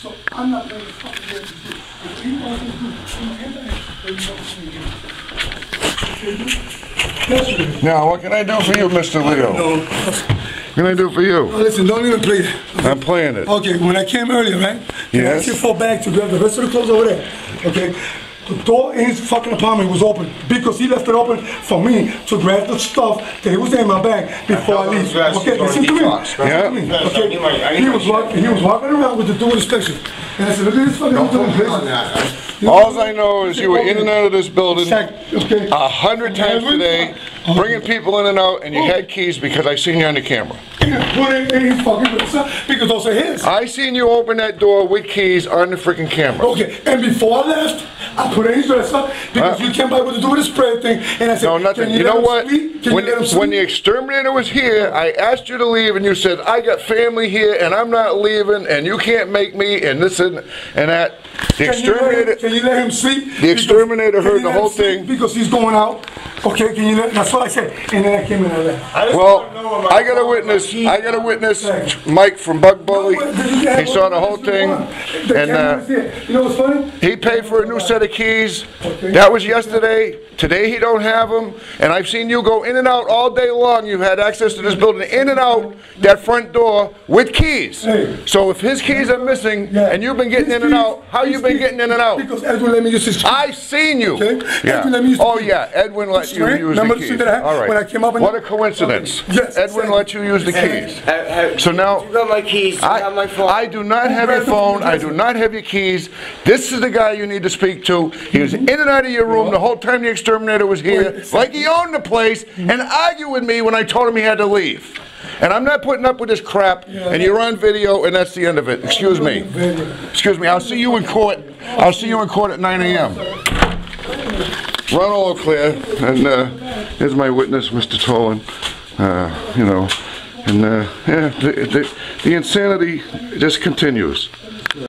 So I'm not playing the fucking game with you. If you want to do, that's what it is. Now, what can I do for you, Mr. Leo? No. What can I do for you? Listen, don't even play it. Okay? I'm playing it. Okay, when I came earlier, right? Yes. I asked you for a bag to grab the rest of the clothes over there. Okay? The door in his fucking apartment was open because he left it open for me to grab the stuff that he was in my bag before I leave. Okay, listen to me. Yeah. Okay. He was walking around with the door inspection. And I said, look at this fucking door. All I know is you were in and out of this building Okay. 100 times today, bringing people in and out, and you had keys because I seen you on the camera. Put it in his fucking because those are his. I seen you open that door with keys on the freaking camera. Okay, and before I left, I put in his dress up because you came by with the spray thing, and I said, no, nothing. You know what? When the exterminator was here, I asked you to leave, and you said, I got family here, and I'm not leaving, and you can't make me, and this and that. The exterminator. Can you let him sleep? The exterminator heard the whole thing. Because he's going out. Okay, can you let? That's what I said. And then I came in and left. Well, I got a witness. I got a witness, Mike from Bug Bully. He saw the whole thing, and you know what's funny? he paid for a new set of keys. That was yesterday. Today he don't have them, and I've seen you go in and out all day long. You've had access to this building in and out that front door with keys. So if his keys are missing and you've been getting in and out, how you been getting in and out? Because Edwin let me use his keys. I seen you. Okay? Yeah. Edwin let me use Oh yeah, Edwin let you use the keys. All right. When I came up and what a coincidence. Yes. Edwin let you use the keys. So now you got my keys. You got my phone. I do not have your phone. I do not have your keys. This is the guy you need to speak to. He was in and out of your room the whole time the exterminator was here, like he owned the place, and argued with me when I told him he had to leave. And I'm not putting up with this crap, and you're on video, and that's the end of it. Excuse me. Excuse me. I'll see you in court. I'll see you in court at 9 a.m. Run all clear, and here's my witness, Mr. Tolan. You know, and yeah, the insanity just continues.